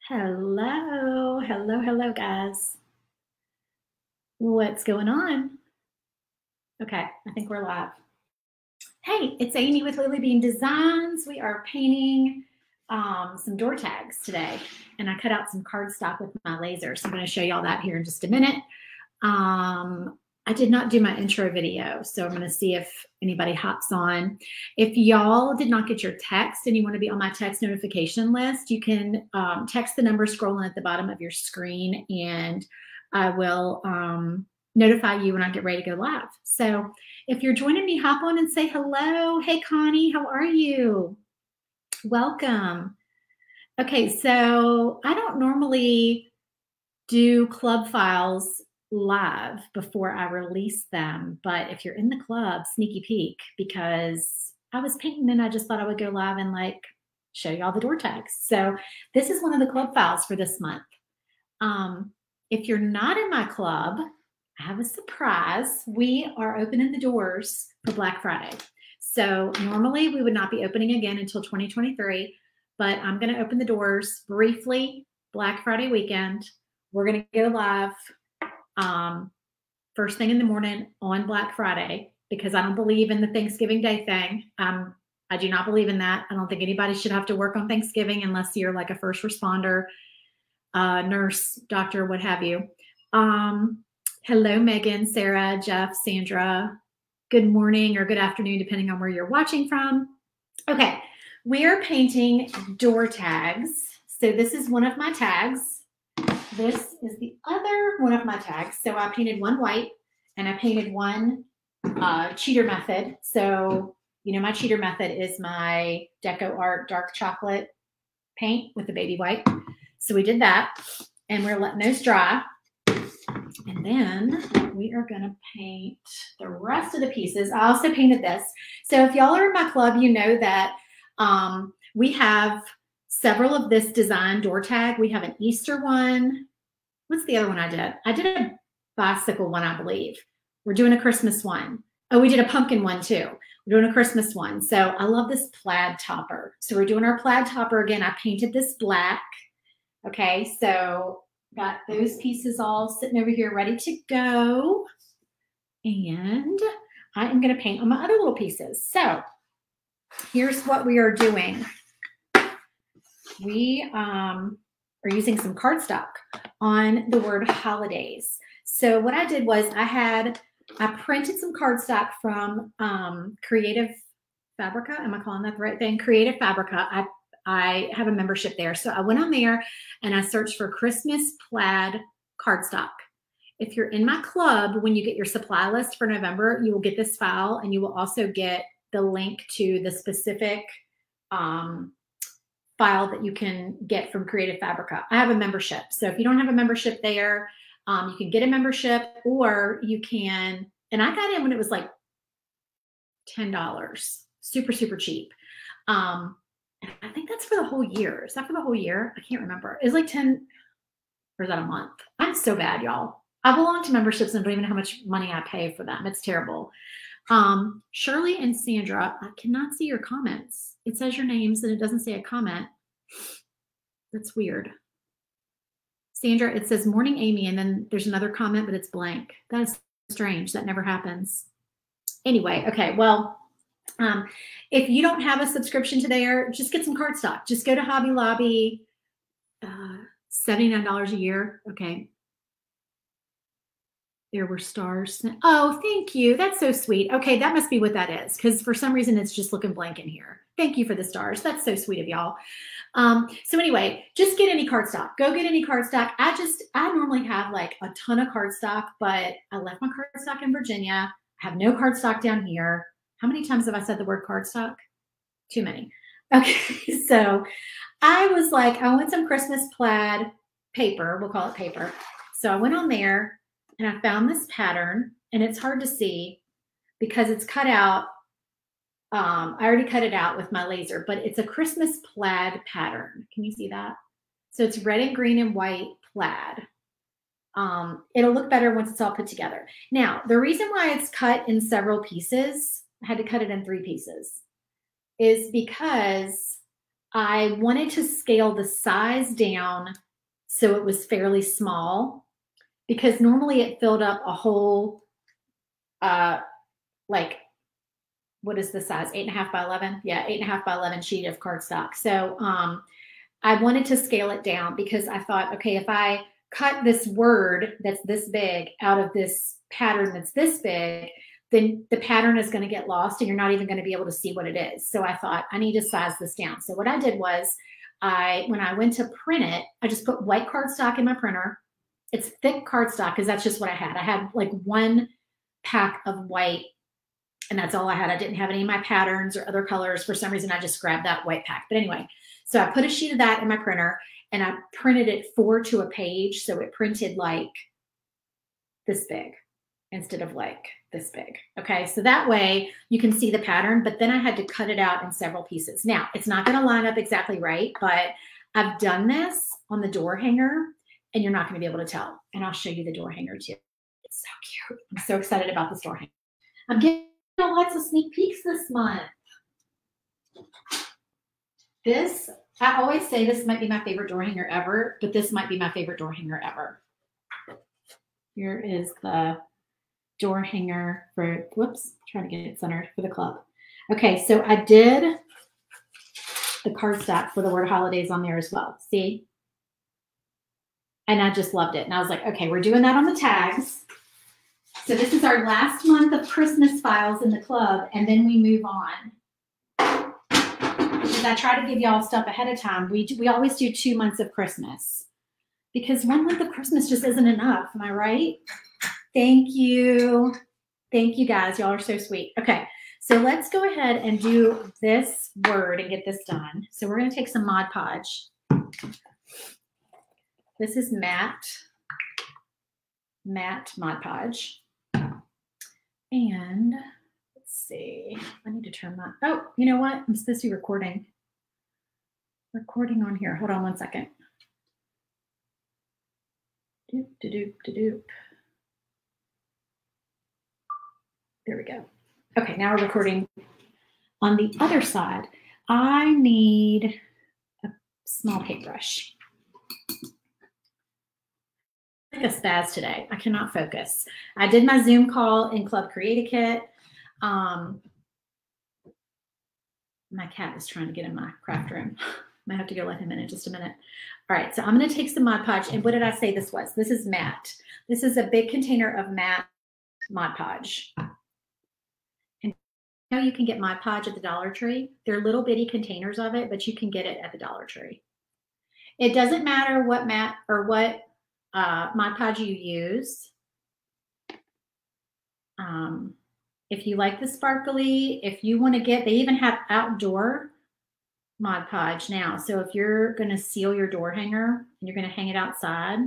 Hello, hello, hello, guys. What's going on? Okay, I think we're live. Hey, it's Amy with Lily Bean Designs. We are painting some door tags today, and I cut out some cardstock with my laser, so I'm going to show you all that here in just a minute. I did not do my intro video, so I'm going to see if anybody hops on. If y'all did not get your text and you want to be on my text notification list, you can text the number scrolling at the bottom of your screen, and I will notify you when I get ready to go live. So if you're joining me, hop on and say hello. Hey, Connie, how are you? Welcome. Okay, so I don't normally do club files live before I release them, but if you're in the club, sneaky peek, because I was painting and I just thought I would go live and like show you all the door tags. So this is one of the club files for this month. If you're not in my club, I have a surprise. We are opening the doors for Black Friday. So normally we would not be opening again until 2023, but I'm going to open the doors briefly Black Friday weekend. We're going to go live first thing in the morning on Black Friday because I don't believe in the Thanksgiving Day thing. I do not believe in that. I don't think anybody should have to work on Thanksgiving unless you're like a first responder, nurse, doctor, what have you. Hello, Megan, Sarah, Jeff, Sandra. Good morning or good afternoon, depending on where you're watching from. Okay, we are painting door tags. So this is one of my tags. This is the other one of my tags. So I painted one white and I painted one cheater method. So, you know, my cheater method is my Deco Art dark chocolate paint with the baby white. So we did that and we're letting those dry. And then we are going to paint the rest of the pieces. I also painted this. So if y'all are in my club, you know that we have several of this design door tag. We have an Easter one. What's the other one I did? I did a bicycle one, I believe. We're doing a Christmas one. Oh, we did a pumpkin one too. We're doing a Christmas one. So I love this plaid topper. So we're doing our plaid topper again. I painted this black. Okay, so got those pieces all sitting over here ready to go. And I am going to paint on my other little pieces. So here's what we are doing. We are using some cardstock on the word holidays. So what I did was I printed some cardstock from Creative Fabrica. Am I calling that the right thing? Creative Fabrica. I have a membership there. So I went on there and I searched for Christmas plaid cardstock. If you're in my club, when you get your supply list for November, you will get this file and you will also get the link to the specific file that you can get from Creative Fabrica. I have a membership. So if you don't have a membership there, you can get a membership or you can, and I got in when it was like $10, super, super cheap. I think that's for the whole year. Is that for the whole year? I can't remember. It's like 10, or is that a month? I'm so bad, y'all. I belong to memberships and don't even know how much money I pay for them. It's terrible. Shirley and Sandra, I cannot see your comments. It says your names and it doesn't say a comment. That's weird. Sandra, it says morning Amy, and then there's another comment, but it's blank. That is strange. That never happens. Anyway, okay, well, if you don't have a subscription to there, just get some cardstock. Just go to Hobby Lobby, $79 a year. Okay. There were stars. Oh, thank you. That's so sweet. Okay, that must be what that is because for some reason it's just looking blank in here. Thank you for the stars. That's so sweet of y'all. So anyway, just get any cardstock. Go get any cardstock. I normally have like a ton of cardstock, but I left my cardstock in Virginia. I have no cardstock down here. How many times have I said the word cardstock? Too many. Okay, so I was like, I want some Christmas plaid paper. We'll call it paper. So I went on there and I found this pattern, and it's hard to see because it's cut out. I already cut it out with my laser, but it's a Christmas plaid pattern. Can you see that? So it's red and green and white plaid. It'll look better once it's all put together. Now, the reason why it's cut in several pieces, I had to cut it in 3 pieces, is because I wanted to scale the size down so it was fairly small, because normally it filled up a whole, like, what is the size? 8.5 by 11? Yeah, 8.5 by 11 sheet of cardstock. So I wanted to scale it down because I thought, okay, if I cut this word that's this big out of this pattern that's this big, then the pattern is going to get lost and you're not even going to be able to see what it is. So I thought I need to size this down. So what I did was when I went to print it, I just put white cardstock in my printer. It's thick cardstock because that's just what I had. I had like one pack of white and that's all I had. I didn't have any of my patterns or other colors. For some reason, I just grabbed that white pack. But anyway, so I put a sheet of that in my printer and I printed it 4 to a page. So it printed like this big instead of like this big. Okay, so that way you can see the pattern, but then I had to cut it out in several pieces. Now, it's not going to line up exactly right, but I've done this on the door hanger and you're not going to be able to tell. And I'll show you the door hanger too. It's so cute. I'm so excited about this door hanger. I'm getting lots of sneak peeks this month. This, I always say this might be my favorite door hanger ever, but this might be my favorite door hanger ever. Here is the door hanger for, whoops, trying to get it centered for the club. Okay, so I did the cardstock for the word holidays on there as well. See? And I just loved it. And I was like, okay, we're doing that on the tags. So this is our last month of Christmas files in the club, and then we move on. Because I try to give y'all stuff ahead of time. We always do 2 months of Christmas because 1 month of Christmas just isn't enough. Am I right? Thank you. Thank you guys. Y'all are so sweet. Okay, so let's go ahead and do this word and get this done. So we're going to take some Mod Podge. This is matte Mod Podge. And let's see, I need to turn that. Oh, you know what? I'm supposed to be recording on here. Hold on 1 second. Doop, doop, doop, doop. There we go. Okay, now we're recording on the other side. I need a small paintbrush. Like a spaz today. I cannot focus. I did my Zoom call in Club Create-A-Kit. My cat is trying to get in my craft room. Might have to go let him in just a minute. All right, so I'm going to take some Mod Podge. And what did I say this was? This is matte. This is a big container of matte Mod Podge. And you know you can get Mod Podge at the Dollar Tree. They're little bitty containers of it, but you can get it at the Dollar Tree. It doesn't matter what matte or what Mod Podge you use. If you like the sparkly, if you want to get, they even have outdoor Mod Podge now. So if you're going to seal your door hanger and you're going to hang it outside,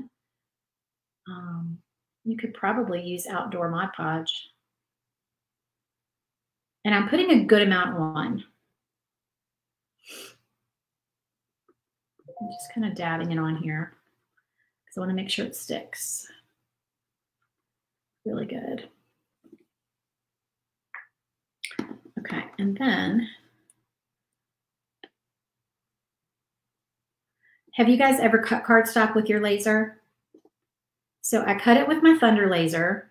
you could probably use outdoor Mod Podge. And I'm putting a good amount on. I'm just kind of dabbing it on here. I want to make sure it sticks really good. Okay, and then, have you guys ever cut cardstock with your laser? So I cut it with my Thunder laser.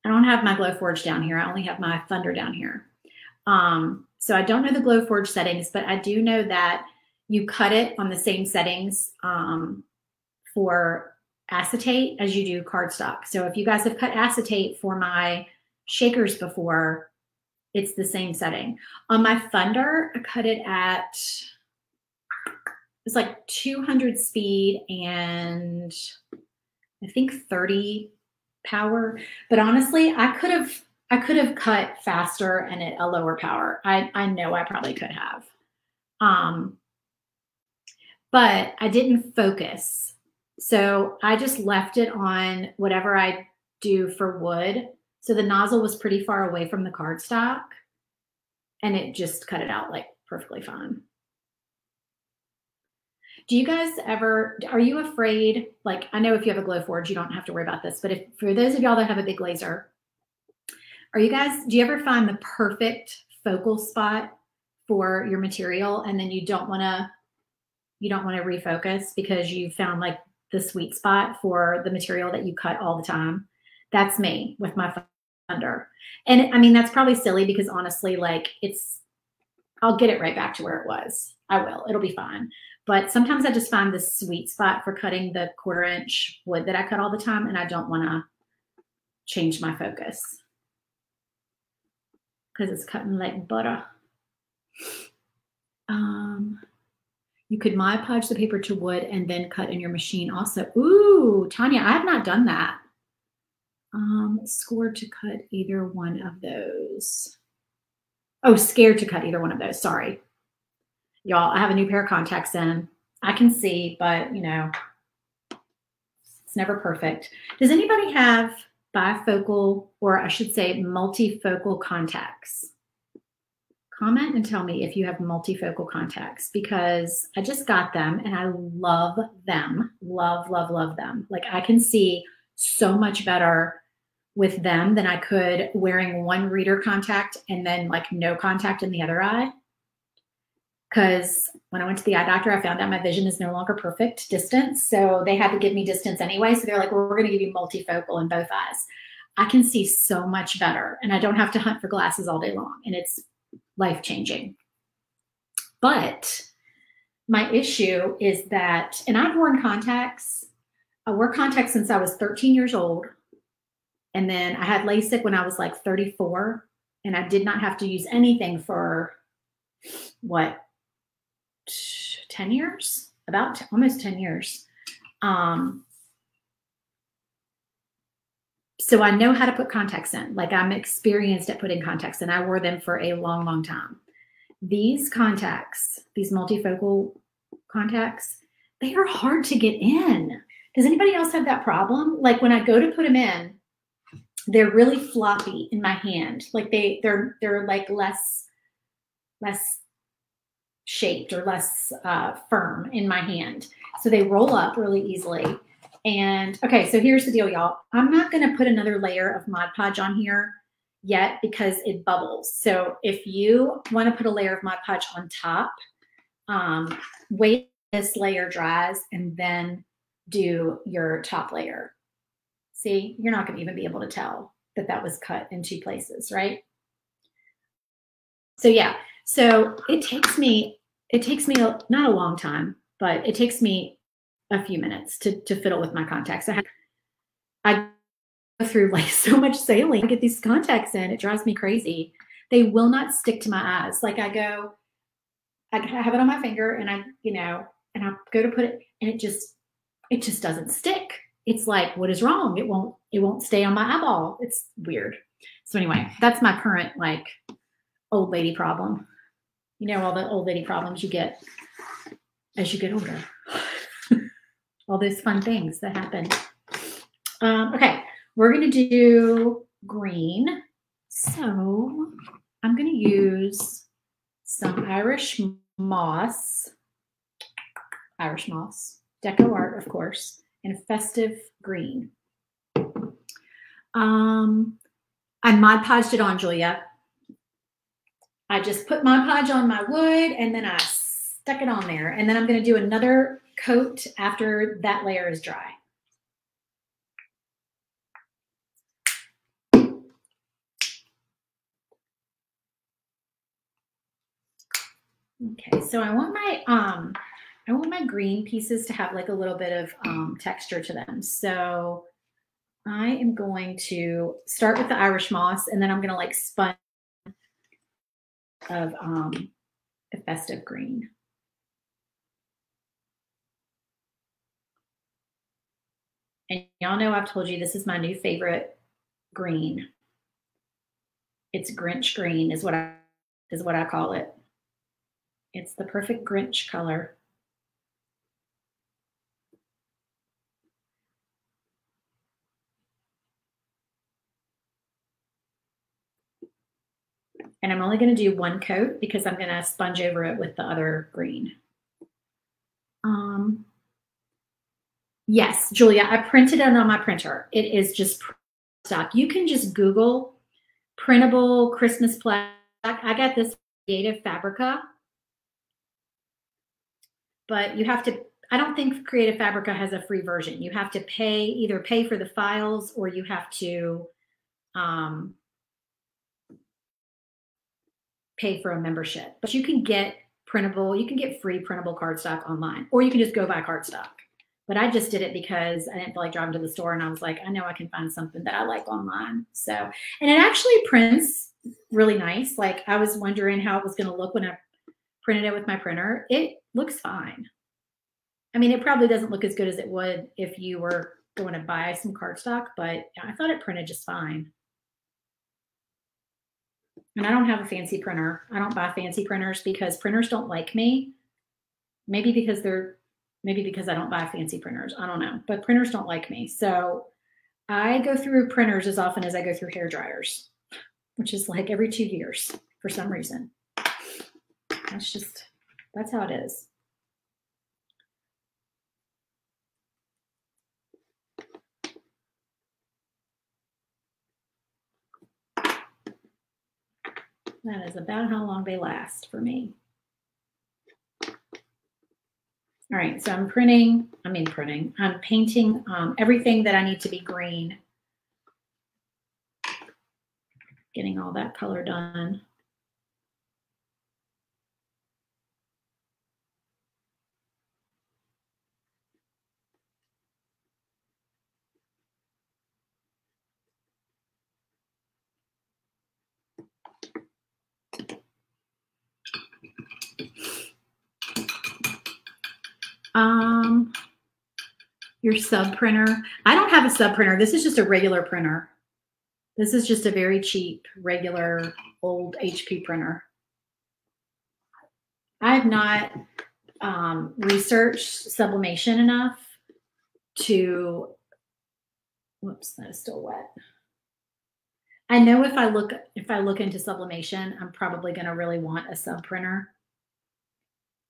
I don't have my Glowforge down here. I only have my Thunder down here. So I don't know the Glowforge settings, but I do know that you cut it on the same settings for acetate as you do cardstock. So if you guys have cut acetate for my shakers before, it's the same setting. On my Thunder, I cut it at, it's like 200 speed and I think 30 power. But honestly, I could have cut faster and at a lower power. I know I probably could have. But I didn't focus. So I just left it on whatever I do for wood. So the nozzle was pretty far away from the cardstock and it just cut it out like perfectly fine. Do you guys ever, are you afraid, like I know if you have a Glowforge, you don't have to worry about this, but if for those of y'all that have a big laser, do you ever find the perfect focal spot for your material, and then you don't want to refocus because you found like the sweet spot for the material that you cut all the time. That's me with my funder. And I mean, that's probably silly because honestly, like I'll get it right back to where it was. I will, it'll be fine. But sometimes I just find this sweet spot for cutting the 1/4 inch wood that I cut all the time, and I don't want to change my focus because it's cutting like butter. You could Mod Podge the paper to wood and then cut in your machine also. Ooh, Tanya, I have not done that. Scored to cut either one of those. Oh, scared to cut either one of those. Sorry. Y'all, I have a new pair of contacts in. I can see, but you know, it's never perfect. Does anybody have bifocal, or I should say multifocal contacts? Comment and tell me if you have multifocal contacts, because I just got them and I love them. Love, love, love them. Like I can see so much better with them than I could wearing one reader contact and then like no contact in the other eye. Because when I went to the eye doctor, I found out my vision is no longer perfect distance. So they had to give me distance anyway. So they're like, well, we're going to give you multifocal in both eyes. I can see so much better and I don't have to hunt for glasses all day long. And it's life-changing. But my issue is that, and I've worn contacts. I wore contacts since I was 13 years old. And then I had LASIK when I was like 34. And I did not have to use anything for what, 10 years? About almost 10 years. So I know how to put contacts in. Like I'm experienced at putting contacts in. I wore them for a long, long time. These contacts, these multifocal contacts, they are hard to get in. Does anybody else have that problem? Like when I go to put them in, they're really floppy in my hand. Like they're like less shaped or less firm in my hand. So they roll up really easily. And okay, so here's the deal, y'all. I'm not going to put another layer of Mod Podge on here yet because it bubbles. So if you want to put a layer of Mod Podge on top, wait this layer dries and then do your top layer. See, you're not going to even be able to tell that that was cut in 2 places, right? So yeah, so it takes me not a long time, but it takes me a few minutes to fiddle with my contacts. I go through like so much sailing to get these contacts in. It drives me crazy. They will not stick to my eyes. Like I have it on my finger and I go to put it and it just doesn't stick. It's like, what is wrong? It won't stay on my eyeball. It's weird. So anyway, that's my current like old lady problem. You know, all the old lady problems you get as you get older. All those fun things that happen. Okay, we're going to do green. So I'm going to use some Irish moss, Deco Art, of course, and festive green. I Mod Podged it on, Julia. I just put Mod Podge on my wood and then I stuck it on there. And then I'm going to do another coat after that layer is dry. Okay, so I want my green pieces to have like a little bit of texture to them. So I am going to start with the Irish moss and then I'm going to like sponge of the festive green. And y'all know I've told you this is my new favorite green. It's Grinch green is what I call it. It's the perfect Grinch color. And I'm only going to do one coat because I'm going to sponge over it with the other green. Yes, Julia, I printed it on my printer. It is just stock. You can just Google printable Christmas plaque. I got this Creative Fabrica, but you have to, I don't think Creative Fabrica has a free version. You have to either pay for the files, or you have to pay for a membership. But you can get printable, you can get free printable cardstock online, or you can just go buy cardstock. But I just did it because I didn't feel like driving to the store, and I was like, I know I can find something that I like online. So, and it actually prints really nice. Like, I was wondering how it was going to look when I printed it with my printer. It looks fine. I mean, it probably doesn't look as good as it would if you were going to buy some cardstock, but I thought it printed just fine. And I don't have a fancy printer. I don't buy fancy printers because printers don't like me. Maybe because I don't buy fancy printers. I don't know, but printers don't like me. So I go through printers as often as I go through hair dryers, which is like every 2 years for some reason. That's how it is. That is about how long they last for me. All right, so I'm painting everything that I need to be green. Getting all that color done. Your sub printer. I don't have a sub printer. This is just a regular printer. This is just a very cheap, regular, old HP printer. I have not researched sublimation enough to, whoops, that is still wet. I know if I look into sublimation, I'm probably going to really want a sub printer.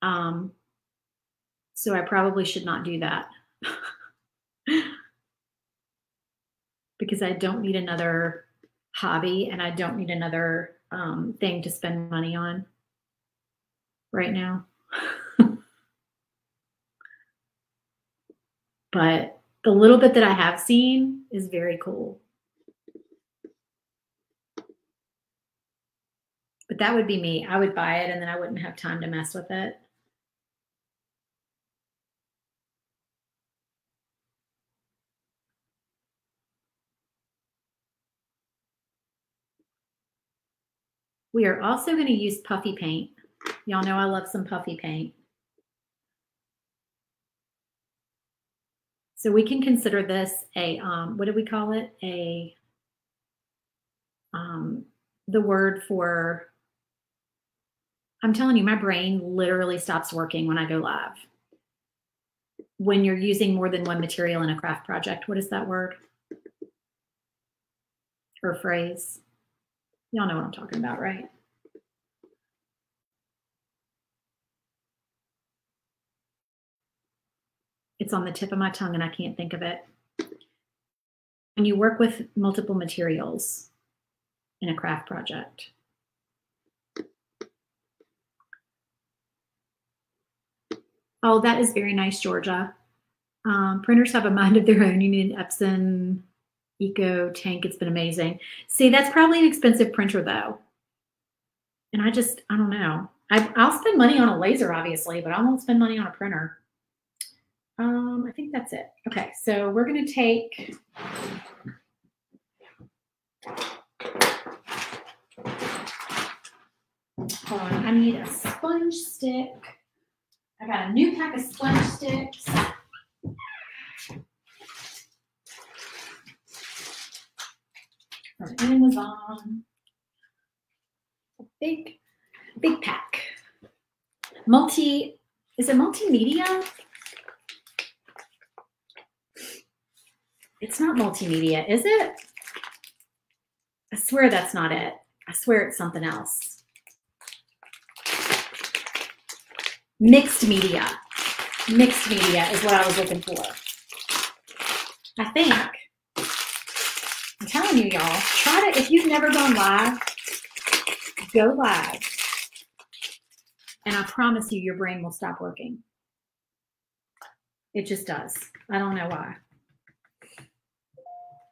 So I probably should not do that. Because I don't need another hobby, and I don't need another thing to spend money on right now. But the little bit that I have seen is very cool. But that would be me. I would buy it and then I wouldn't have time to mess with it. We are also going to use puffy paint. Y'all know I love some puffy paint. So we can consider this a, what do we call it? The word for, I'm telling you, my brain literally stops working when I go live. When you're using more than one material in a craft project, what is that word? Or phrase? Y'all know what I'm talking about, right? It's on the tip of my tongue and I can't think of it. When you work with multiple materials in a craft project. Oh, that is very nice, Georgia. Printers have a mind of their own. You need an Epson Eco tank. It's been amazing. See, that's probably an expensive printer though. And I don't know. I'll spend money on a laser, obviously, but I won't spend money on a printer. I think that's it. Okay, so we're going to take hold on, I need a sponge stick. I got a new pack of sponge sticks. From Amazon. A big pack. Is it multimedia? It's not multimedia, is it? I swear that's not it. I swear it's something else. Mixed media. Mixed media is what I was looking for. I think. I'm telling you, y'all, try to, if you've never gone live, go live. And I promise you, your brain will stop working. It just does. I don't know why.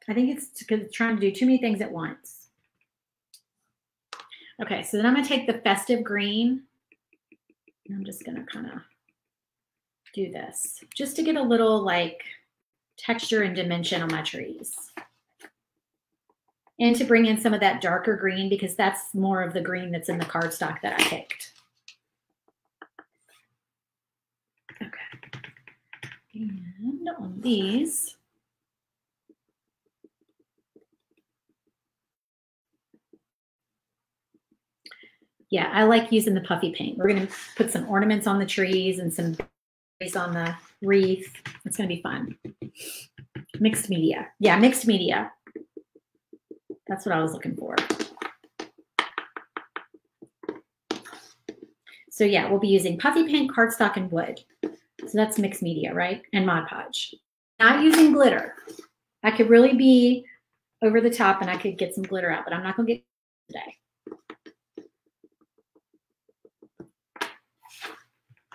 I think it's because it's trying to do too many things at once. Okay, so then I'm going to take the festive green. And I'm just going to kind of do this just to get a little like texture and dimension on my trees. And to bring in some of that darker green because that's more of the green that's in the cardstock that I picked. Okay. And on these, yeah, I like using the puffy paint. We're going to put some ornaments on the trees and some berries on the wreath. It's going to be fun. Mixed media. Yeah, mixed media. That's what I was looking for. So yeah, we'll be using puffy paint, cardstock, and wood. So that's mixed media, right? And Mod Podge. Not using glitter. I could really be over the top and I could get some glitter out, but I'm not going to get today.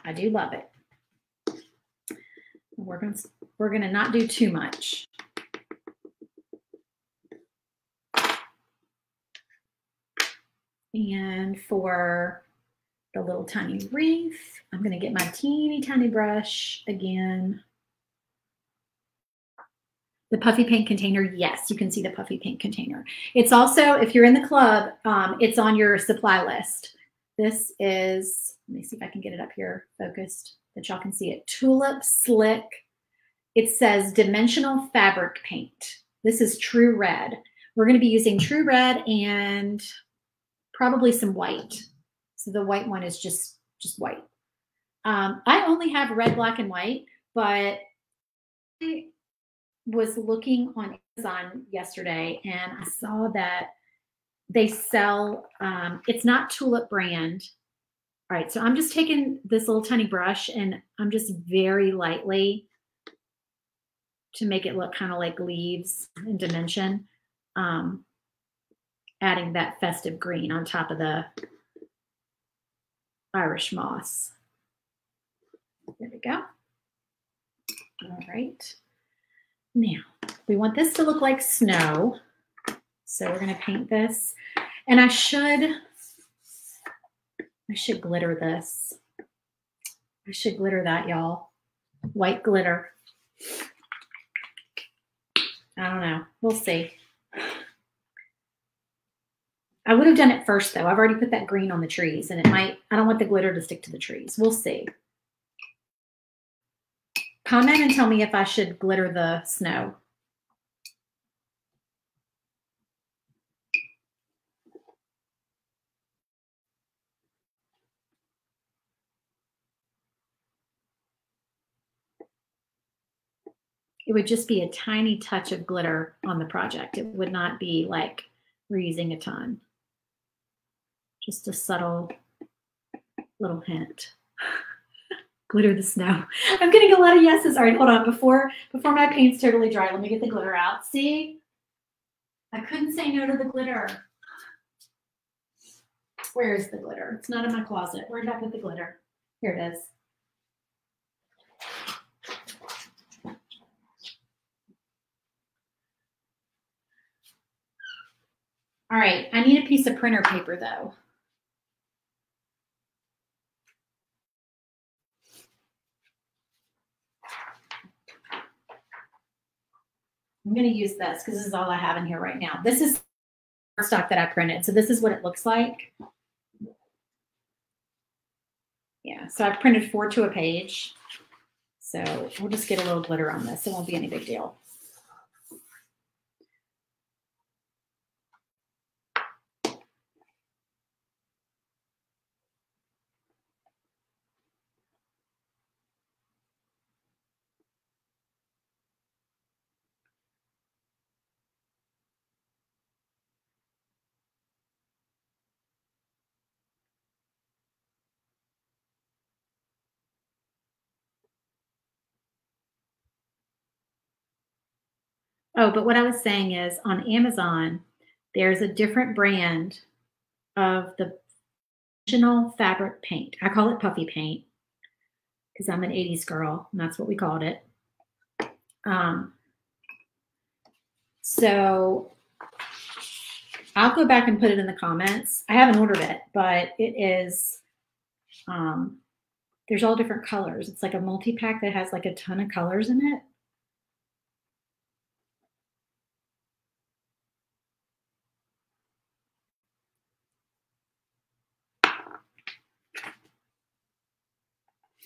I do love it. We're gonna not do too much. And for the little tiny wreath, I'm gonna get my teeny tiny brush again. The puffy paint container, yes, you can see the puffy paint container. It's also, if you're in the club, it's on your supply list. This is, let me see if I can get it up here focused that y'all can see it. Tulip Slick. It says dimensional fabric paint. This is true red. We're going to be using true red and probably some white. So the white one is just white. I only have red, black, and white, but I was looking on Amazon yesterday and I saw that they sell, it's not Tulip brand. All right, so I'm just taking this little tiny brush and I'm just very lightly to make it look kind of like leaves in dimension, adding that festive green on top of the Irish moss. There we go. All right. Now, we want this to look like snow. So we're going to paint this. And I should glitter this. I should glitter that, y'all. White glitter. I don't know. We'll see. I would have done it first, though. I've already put that green on the trees, and it might, I don't want the glitter to stick to the trees. We'll see. Comment and tell me if I should glitter the snow. It would just be a tiny touch of glitter on the project. It would not be like we're using a ton. Just a subtle little hint. Glitter the snow. I'm getting a lot of yeses. All right, hold on. Before my paint's totally dry, let me get the glitter out. See? I couldn't say no to the glitter. Where is the glitter? It's not in my closet. Where did I put the glitter? Here it is. All right, I need a piece of printer paper though. I'm going to use this because this is all I have in here right now. This is stock that I printed. So this is what it looks like. Yeah, so I printed 4 to a page. So we'll just get a little glitter on this. It won't be any big deal. Oh, but what I was saying is on Amazon, there's a different brand of the fabric paint. I call it puffy paint because I'm an 80s girl, and that's what we called it. So I'll go back and put it in the comments. I haven't ordered it, but it is, there's all different colors. It's like a multi-pack that has like a ton of colors in it.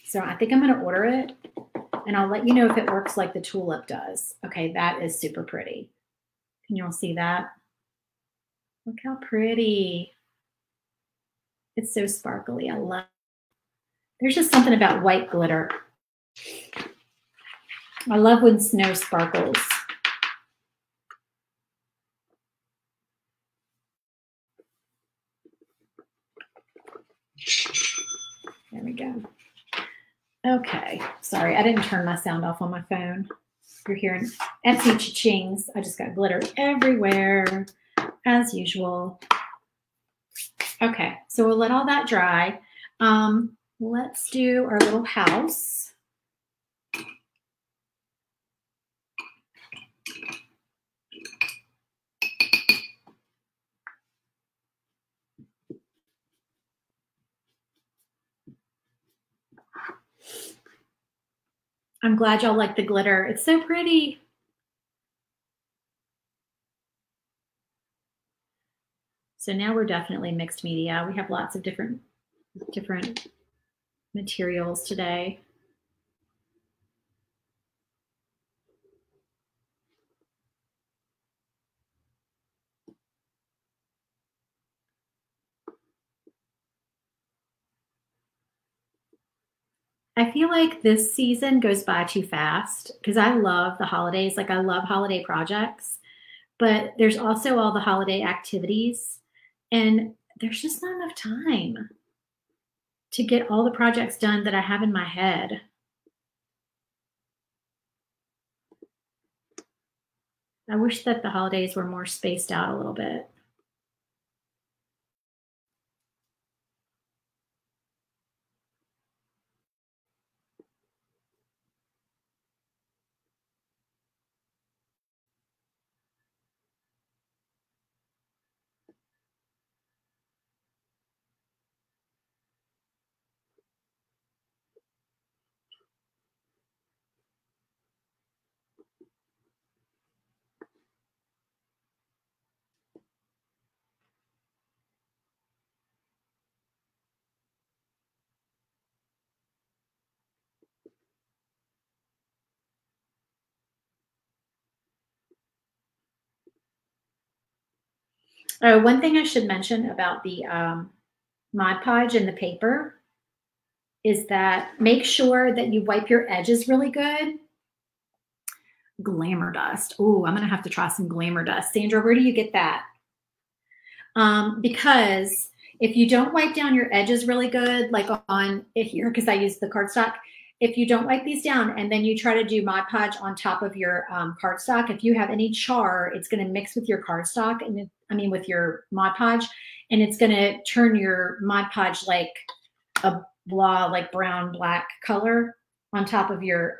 So I think I'm going to order it, and I'll let you know if it works like the tulip does. Okay, that is super pretty. Can you all see that? Look how pretty. It's so sparkly. I love it. There's just something about white glitter. I love when snow sparkles. There we go. Okay, sorry, I didn't turn my sound off on my phone. You're hearing Etsy cha-chings. I just got glitter everywhere, as usual. Okay, so we'll let all that dry. Let's do our little house. I'm glad y'all like the glitter. It's so pretty. So now we're definitely mixed media. We have lots of different materials today. I feel like this season goes by too fast because I love the holidays. Like I love holiday projects, but there's also all the holiday activities, and there's just not enough time to get all the projects done that I have in my head. I wish that the holidays were more spaced out a little bit. Oh, one thing I should mention about the Mod Podge and the paper is that make sure that you wipe your edges really good. Glamour dust. Oh, I'm going to have to try some glamour dust. Sandra, where do you get that? Because if you don't wipe down your edges really good, like on here, because I use the cardstock, if you don't wipe these down and then you try to do Mod Podge on top of your cardstock, if you have any char, it's going to mix with your cardstock, and with your Mod Podge, and it's going to turn your Mod Podge like a blah, like brown black color on top of your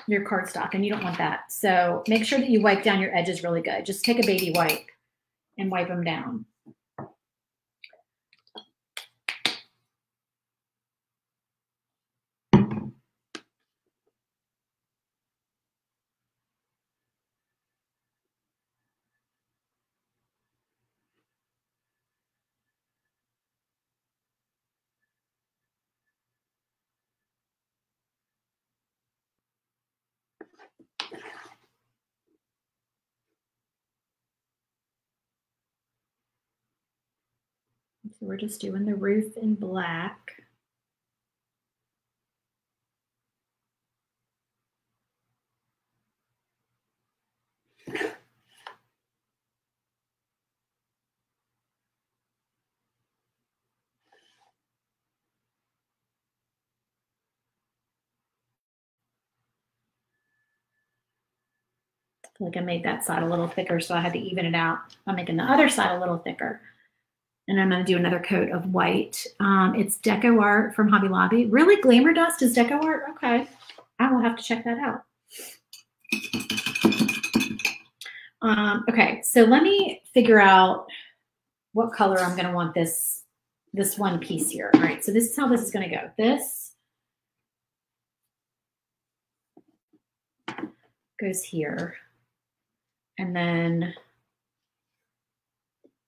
cardstock, and you don't want that. So make sure that you wipe down your edges really good. Just take a baby wipe and wipe them down. So we're just doing the roof in black. I feel like I made that side a little thicker, so I had to even it out. I'm making the other side a little thicker. And I'm going to do another coat of white. It's Deco Art from Hobby Lobby. Really? Glamour Dust is Deco Art? Okay. I will have to check that out. Okay, so let me figure out what color I'm going to want this one piece here. All right, so this is how this is going to go. This goes here. And then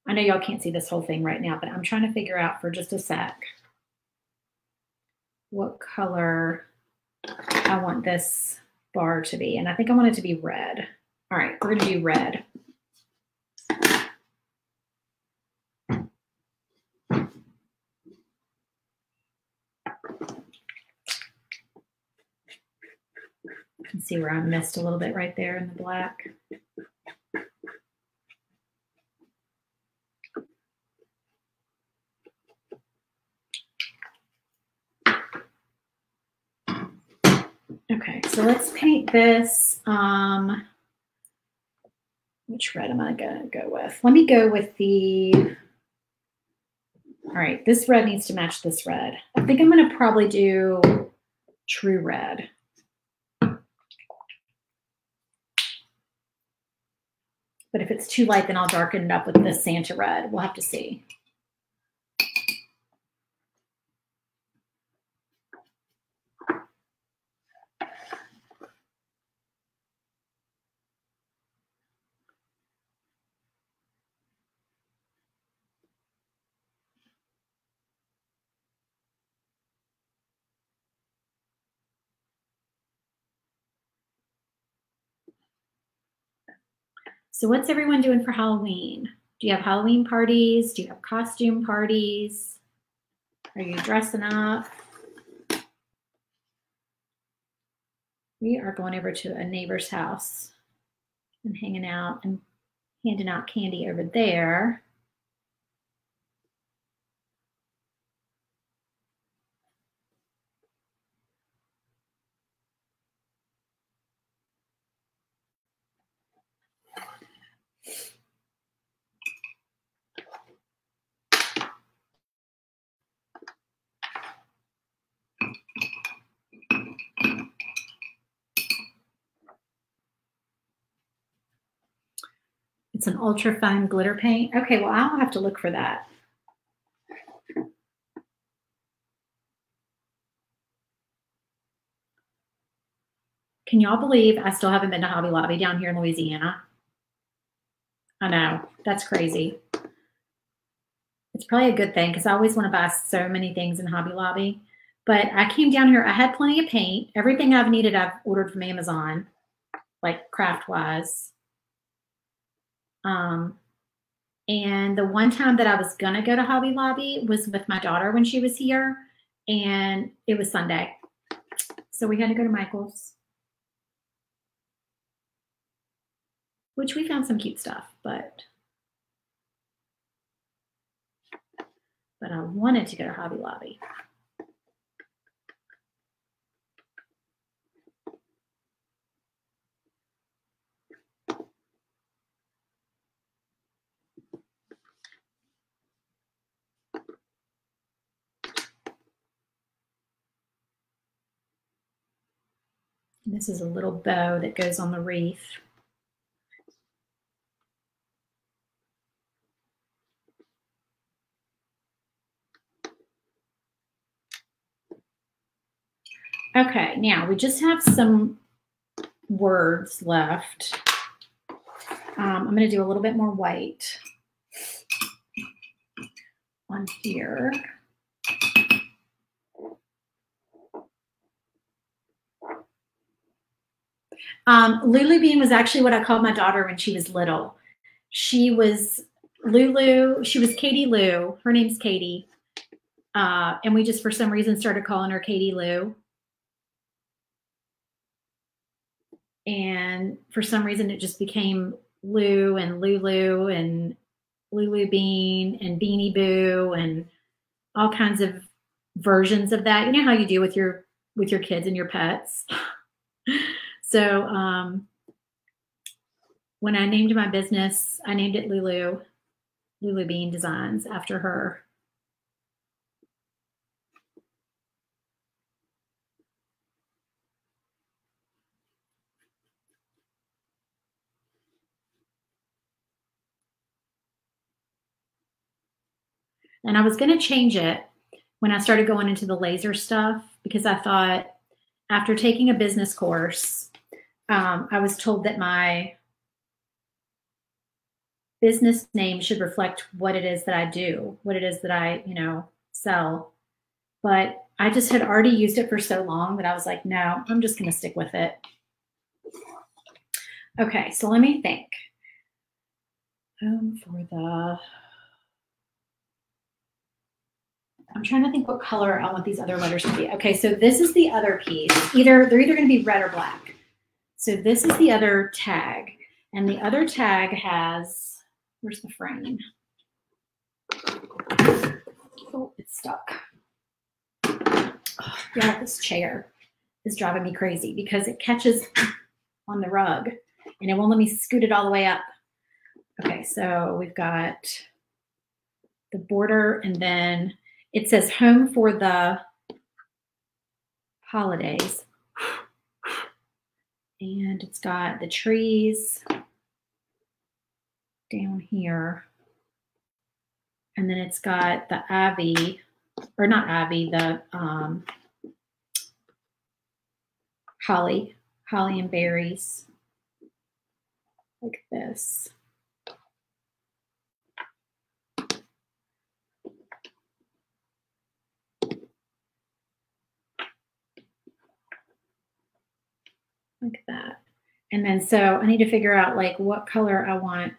I know y'all can't see this whole thing right now, but I'm trying to figure out for just a sec what color I want this bar to be. And I think I want it to be red. All right, we're going to do red. You can see where I missed a little bit right there in the black. Okay, so let's paint this. Which red am I going to go with? Let me go with the, all right, this red needs to match this red. I think I'm going to probably do True Red. But if it's too light, then I'll darken it up with the Santa Red. We'll have to see. So what's everyone doing for Halloween? Do you have Halloween parties? Do you have costume parties? Are you dressing up? We are going over to a neighbor's house and hanging out and handing out candy over there. It's an ultra fine glitter paint. Okay, well, I'll have to look for that. Can y'all believe I still haven't been to Hobby Lobby down here in Louisiana? I know, that's crazy. It's probably a good thing because I always want to buy so many things in Hobby Lobby. But I came down here, I had plenty of paint. Everything I've needed, I've ordered from Amazon, like craft-wise. And the one time that I was going to go to Hobby Lobby was with my daughter when she was here, and it was Sunday. So we had to go to Michael's, which we found some cute stuff, but I wanted to go to Hobby Lobby. And this is a little bow that goes on the wreath. Okay, now we just have some words left. I'm going to do a little bit more white on here. Lulu Bean was actually what I called my daughter when she was little. She was Lulu. She was Katie Lou. Her name's Katie. And we just, for some reason, started calling her Katie Lou. And for some reason, it just became Lou and Lulu and Lulu Bean and Beanie Boo and all kinds of versions of that. You know how you do with your kids and your pets. So when I named my business, I named it Lulu. Lulu Bean Designs after her. And I was going to change it when I started going into the laser stuff because I thought after taking a business course, I was told that my business name should reflect what it is that I do, what it is that I, sell. But I just had already used it for so long that I was like, no, I'm just going to stick with it. Okay, so let me think. I'm trying to think what color I want these other letters to be. Okay, so this is the other piece. They're either going to be red or black. So this is the other tag. And the other tag has, where's the frame? Oh, it's stuck. Oh, yeah, this chair is driving me crazy because it catches on the rug and it won't let me scoot it all the way up. Okay, so we've got the border and then it says home for the holidays. And it's got the trees down here. And then it's got the ivy, or not ivy, the holly and berries, like this. Like that. And then so I need to figure out like what color I want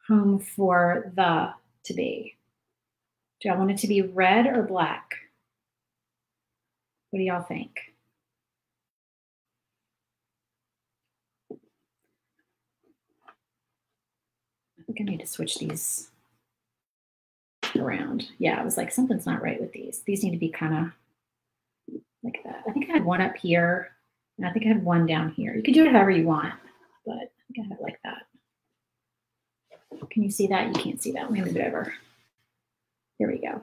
home for the to be. Do I want it to be red or black? What do y'all think? I think I need to switch these around. Yeah, I was like, something's not right with these. These need to be kind of like that. I think I had one up here, and I think I had one down here. You can do it however you want, but I think I have it like that. Can you see that? You can't see that. Let me move it over. There we go.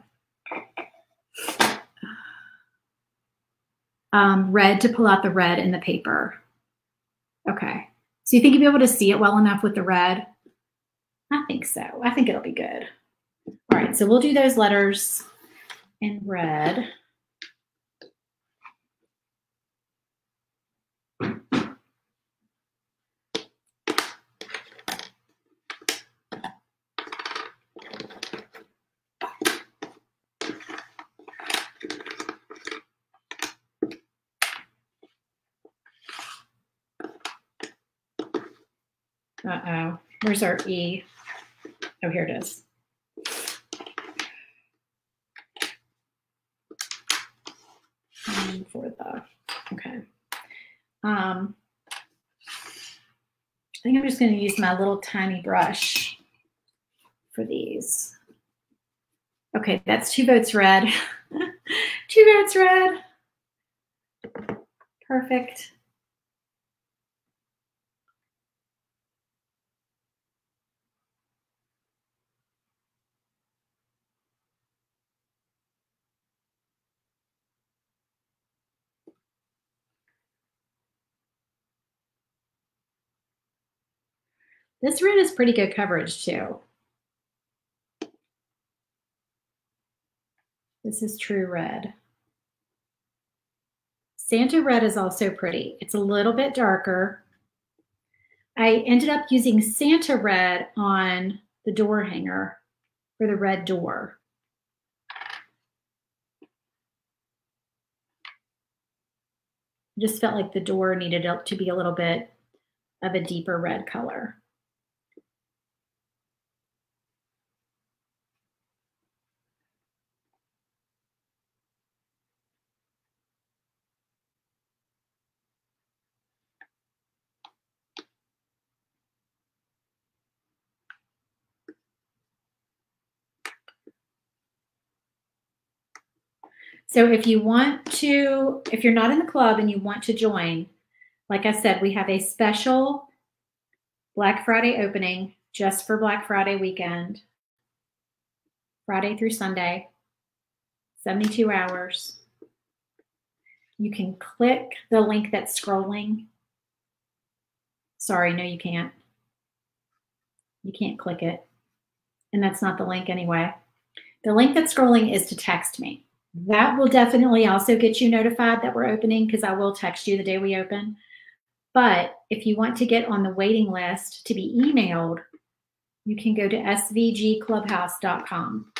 Red to pull out the red in the paper. Okay. So you think you'll be able to see it well enough with the red? I think so. I think it'll be good. All right, so we'll do those letters in red. Uh-oh, where's our E? Oh, here it is. For the, okay. I think I'm just going to use my little tiny brush for these. Okay, that's 2 votes red. 2 votes red. Perfect. This red is pretty good coverage too. This is true red. Santa red is also pretty. It's a little bit darker. I ended up using Santa red on the door hanger for the red door. I just felt like the door needed to be a little bit of a deeper red color. So if you're not in the club and you want to join, like I said, we have a special Black Friday opening just for Black Friday weekend. Friday through Sunday, 72 hours. You can click the link that's scrolling. Sorry, no, you can't. You can't click it. And that's not the link anyway. The link that's scrolling is to text me. That will definitely also get you notified that we're opening, because I will text you the day we open. But if you want to get on the waiting list to be emailed, you can go to svgclubhouse.com.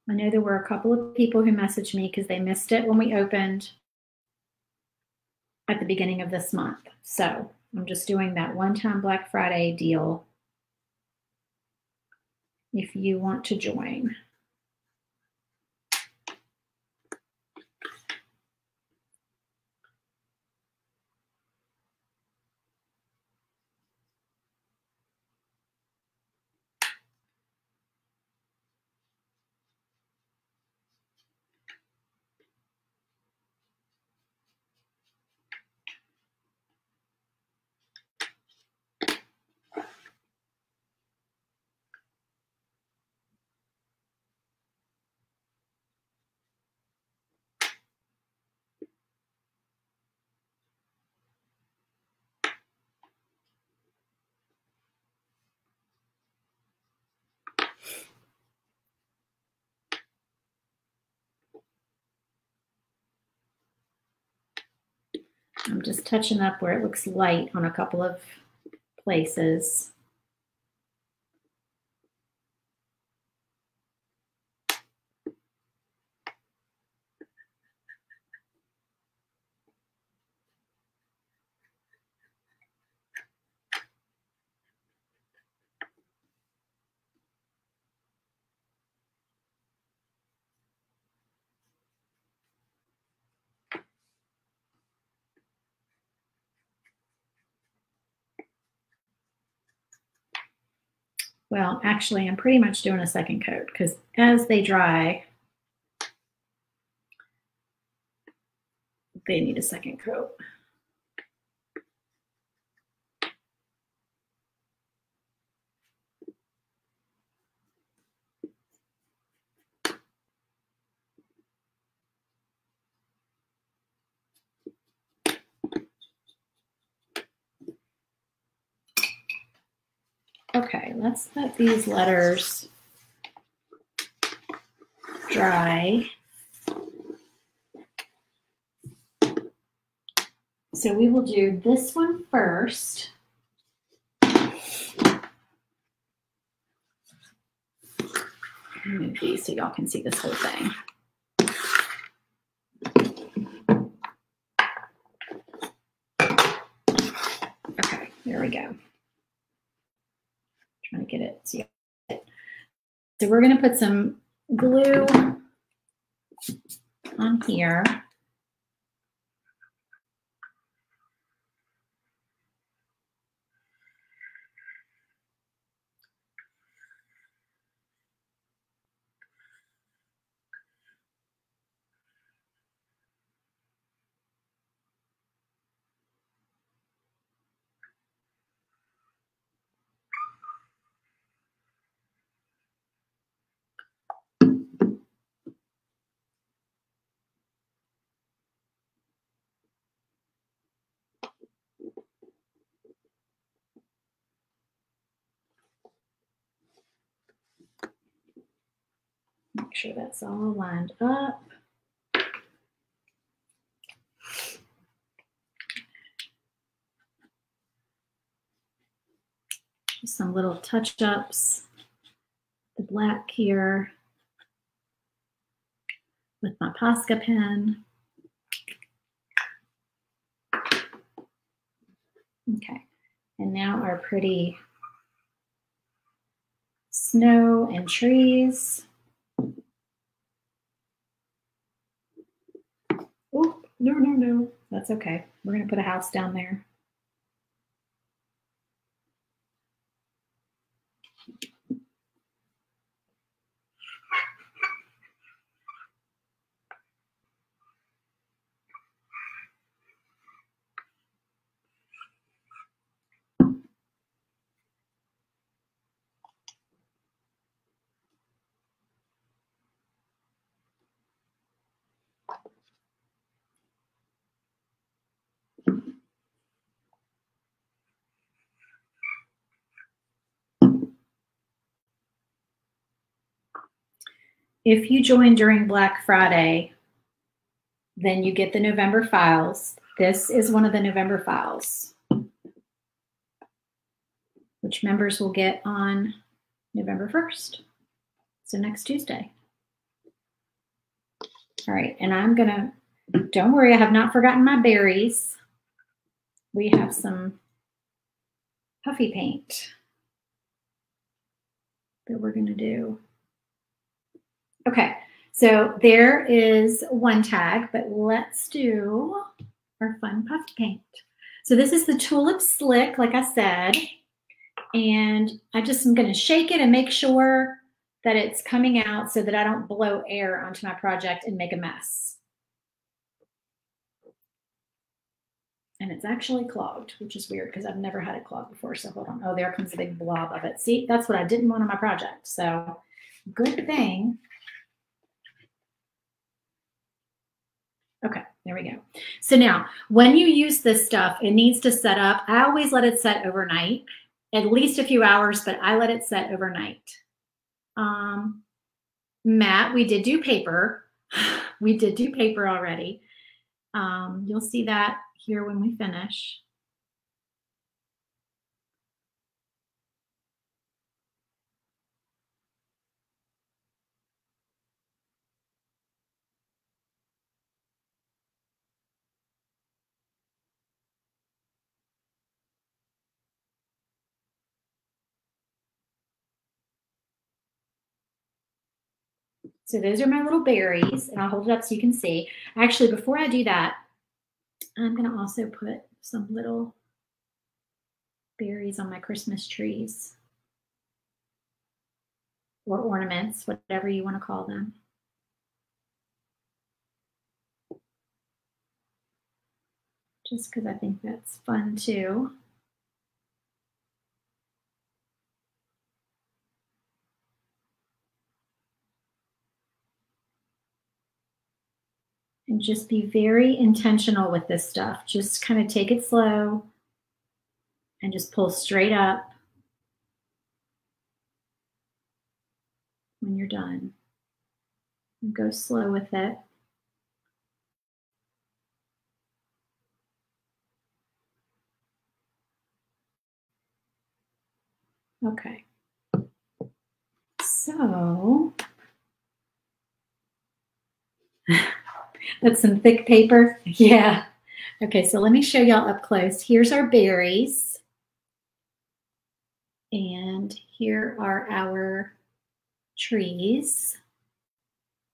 I know there were a couple of people who messaged me because they missed it when we opened at the beginning of this month. So I'm just doing that one-time Black Friday deal if you want to join. I'm just touching up where it looks light on a couple of places. Well, actually, I'm pretty much doing a second coat because as they dry, they need a second coat. Okay, let's let these letters dry. So we will do this one first. Move these so y'all can see this whole thing. Okay, there we go. Trying to get it. So we're going to put some glue on here. Make sure that's all lined up. Some little touch-ups. The black here with my Posca pen. Okay, and now our pretty snow and trees. Oh, no. That's okay. We're going to put a house down there. if you join during Black Friday, then you get the November files. This is one of the November files, which members will get on November 1st. So next Tuesday. All right, and I'm gonna, don't worry, I have not forgotten my berries. We have some puffy paint that we're gonna do. Okay, so there is one tag, but let's do our fun puffy paint. So this is the Tulip Slick, like I said, and I just am gonna shake it and make sure that it's coming out so that I don't blow air onto my project and make a mess. And it's actually clogged, which is weird because I've never had it clogged before. So hold on. Oh, there comes a big blob of it. See, that's what I didn't want on my project. So good thing. Okay, there we go. So now when you use this stuff, it needs to set up. I always let it set overnight, at least a few hours, but I let it set overnight. Matt, we did do paper. We did do paper already. You'll see that here when we finish. So those are my little berries, and I'll hold it up so you can see. Actually, before I do that, I'm going to also put some little berries on my Christmas trees or ornaments, whatever you want to call them. Just because I think that's fun too. And just be very intentional with this stuff. Just kind of take it slow and just pull straight up when you're done. And go slow with it. Okay. So that's some thick paper. Yeah. Okay, so let me show y'all up close. Here's our berries. And here are our trees.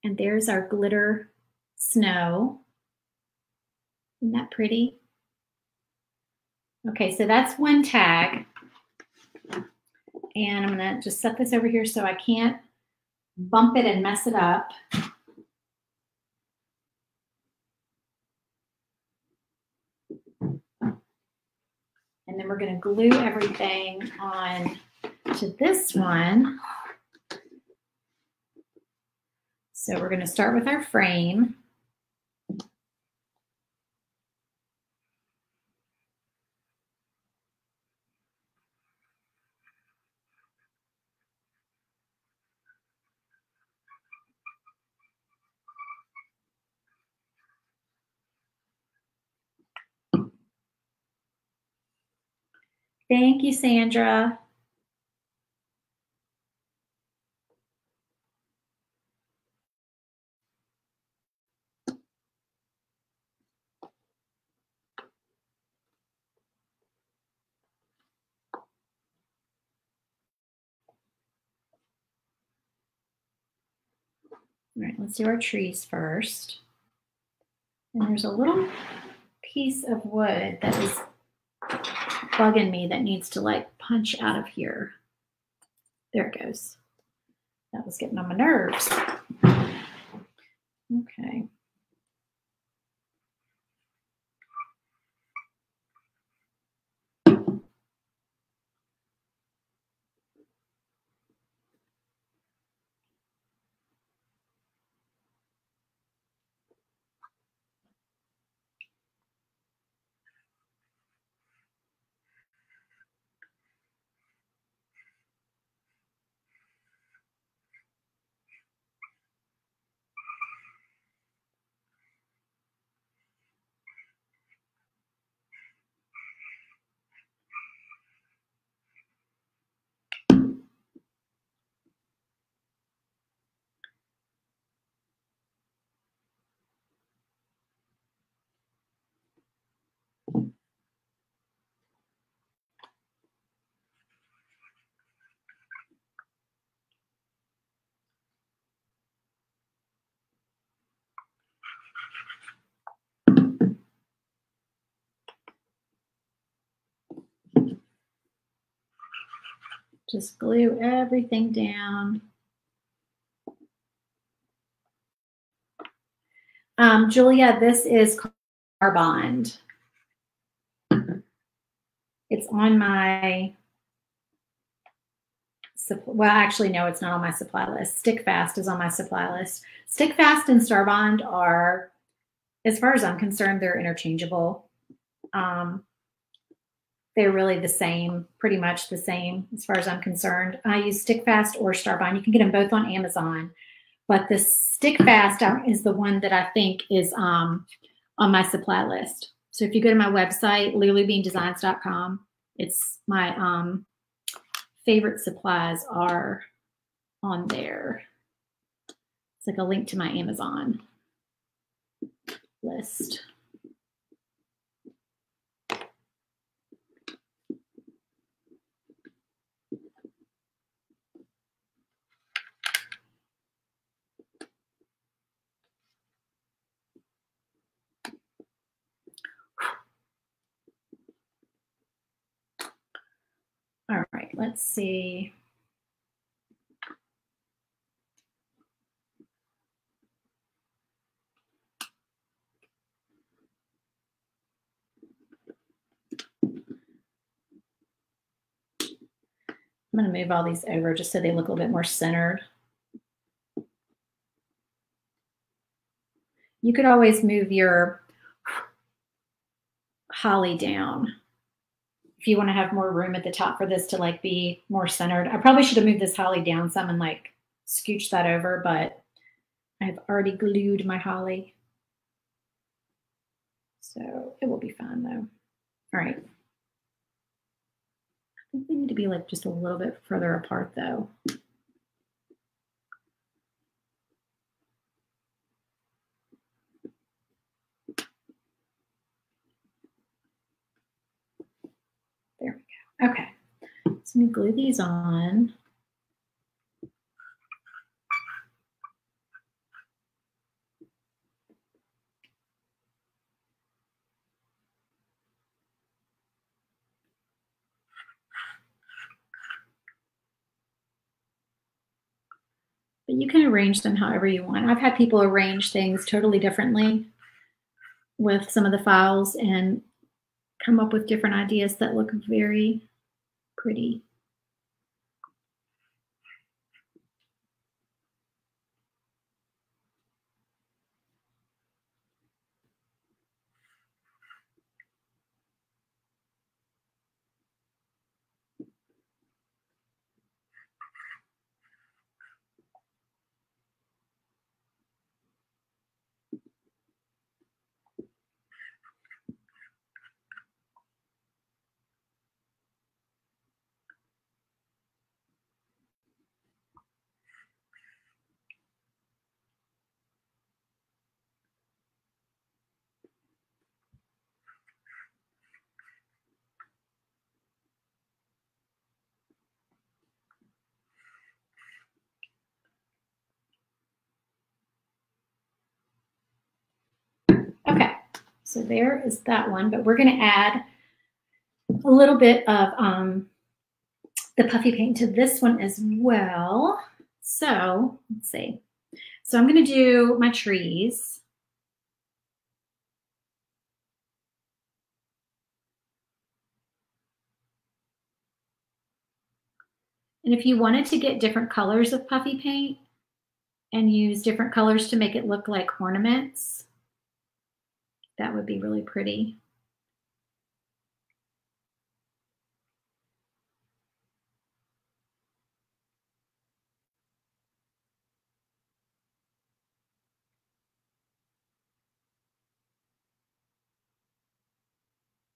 And there's our glitter snow. Isn't that pretty? Okay, so that's one tag. And I'm gonna just set this over here so I can't bump it and mess it up. And then we're gonna glue everything on to this one. So we're gonna start with our frame. Thank you, Sandra. All right, let's do our trees first. And there's a little piece of wood that is bugging me that needs to like punch out of here. There it goes. That was getting on my nerves. Okay. Just glue everything down. Julia, this is Carbond. It's on my, well, actually, no, it's not on my supply list. Stick Fast is on my supply list. Stick Fast and Starbond are, as far as I'm concerned, they're interchangeable. They're really the same, pretty much the same as far as I'm concerned. I use Stick Fast or Starbond. You can get them both on Amazon. But the Stick Fast is the one that I think is on my supply list. So if you go to my website, lulubeandesigns.com, it's my favorite supplies are on there. It's like a link to my Amazon list. All right, let's see. I'm going to move all these over just so they look a little bit more centered. You could always move your holly down if you want to have more room at the top for this to like be more centered. I probably should have moved this holly down some and like scooch that over, but I've already glued my holly. So it will be fine though. All right. I think they need to be like just a little bit further apart though. There we go. Okay. So let me glue these on. But you can arrange them however you want. I've had people arrange things totally differently with some of the files and come up with different ideas that look very pretty. Okay, so there is that one, but we're going to add a little bit of the puffy paint to this one as well. So let's see. So I'm going to do my trees. And if you wanted to get different colors of puffy paint and use different colors to make it look like ornaments, that would be really pretty.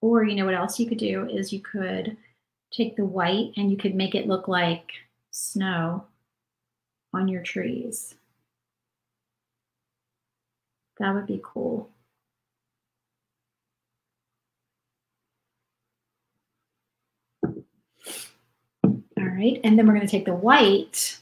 Or you know what else you could do is you could take the white and you could make it look like snow on your trees. That would be cool. All right, and then we're going to take the white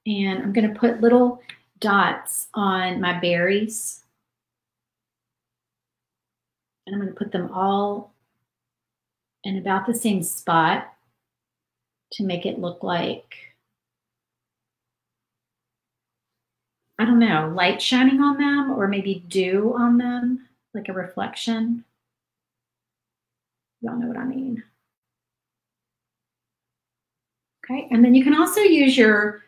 and I'm going to put little dots on my berries And I'm going to put them all in about the same spot to make it look like, I don't know, light shining on them, or maybe dew on them, like a reflection. Y'all know what I mean. Okay, and then you can also use your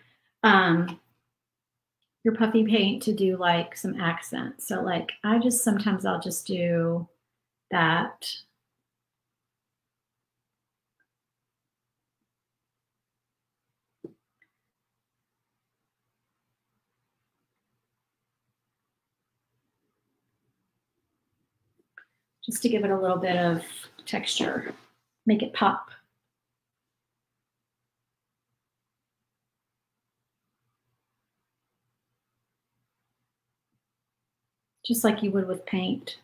puffy paint to do like some accents. So like sometimes I'll just do that. Just to give it a little bit of texture, make it pop. Just like you would with paint.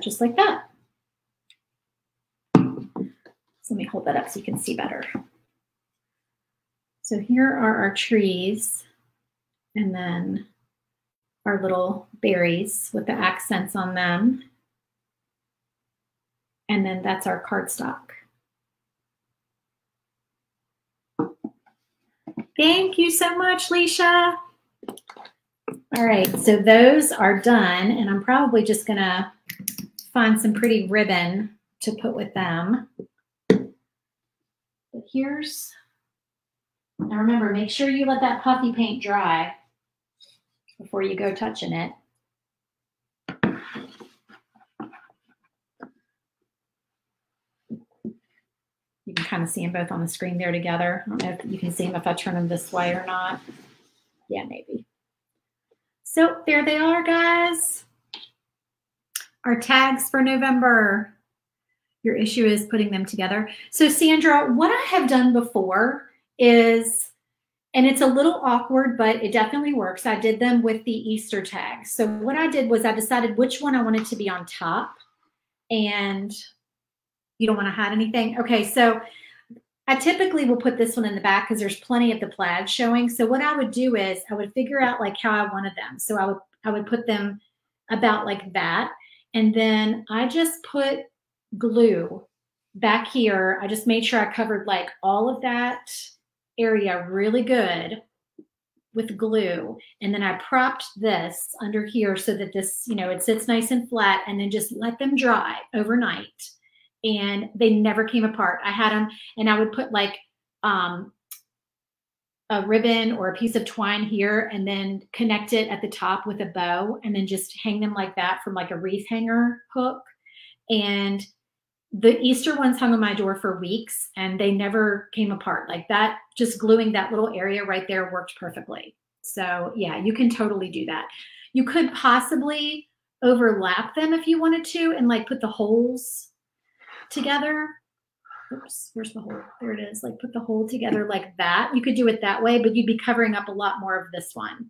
Just like that. So let me hold that up so you can see better. So here are our trees, and then our little berries with the accents on them. And then that's our cardstock. Thank you so much, Leisha. All right, so those are done, and I'm probably just gonna find some pretty ribbon to put with them. But here's, now remember, make sure you let that puffy paint dry before you go touching it. You can kind of see them both on the screen there together. I don't know if you can see them if I turn them this way or not. Yeah, maybe. So there they are, guys. Our tags for November. Your issue is putting them together. So Sandra, what I have done before is, and it's a little awkward, but it definitely works. I did them with the Easter tags. So what I did was I decided which one I wanted to be on top, and you don't want to hide anything. Okay, so I typically will put this one in the back because there's plenty of the plaid showing. So what I would do is I would figure out like how I wanted them. So I would put them about like that. And then I just put glue back here. I just made sure I covered like all of that area really good with glue. And then I propped this under here so that this, you know, it sits nice and flat, and then just let them dry overnight. And they never came apart. I had them, and I would put like a ribbon or a piece of twine here, and then connect it at the top with a bow, and then just hang them like that from like a wreath hanger hook. And the Easter ones hung on my door for weeks, and they never came apart. Like that, just gluing that little area right there worked perfectly. So yeah, you can totally do that. You could possibly overlap them if you wanted to, and like put the holes together. Oops, where's the hole? There it is. Like put the hole together like that. You could do it that way, but you'd be covering up a lot more of this one.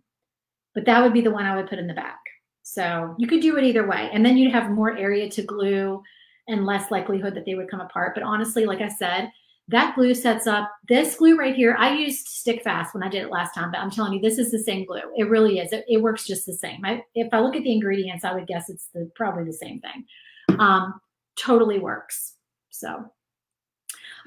But that would be the one I would put in the back. So you could do it either way. And then you'd have more area to glue and less likelihood that they would come apart. But honestly, like I said, that glue sets up, this glue right here, I used Stick Fast when I did it last time, but I'm telling you, this is the same glue. It really is. It works just the same. If I look at the ingredients, I would guess it's probably the same thing. Totally works. So,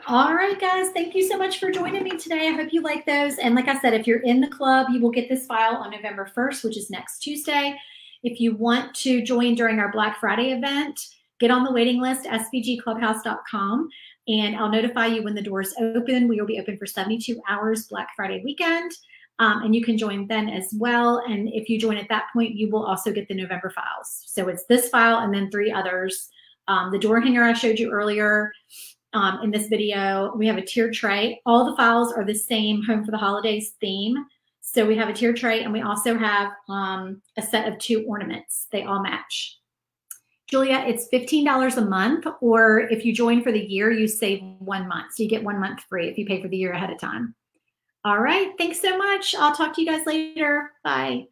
all right, guys, thank you so much for joining me today. I hope you like those. And like I said, if you're in the club, you will get this file on November 1st, which is next Tuesday. If you want to join during our Black Friday event, get on the waiting list, svgclubhouse.com, and I'll notify you when the doors open. We will be open for 72 hours Black Friday weekend, and you can join then as well. And if you join at that point, you will also get the November files. So it's this file and then 3 others. The door hanger I showed you earlier in this video. We have a tiered tray. All the files are the same Home for the Holidays theme. So we have a tiered tray, and we also have a set of 2 ornaments. They all match. Julia, it's $15 a month, or if you join for the year, you save 1 month. So you get 1 month free if you pay for the year ahead of time. All right. Thanks so much. I'll talk to you guys later. Bye.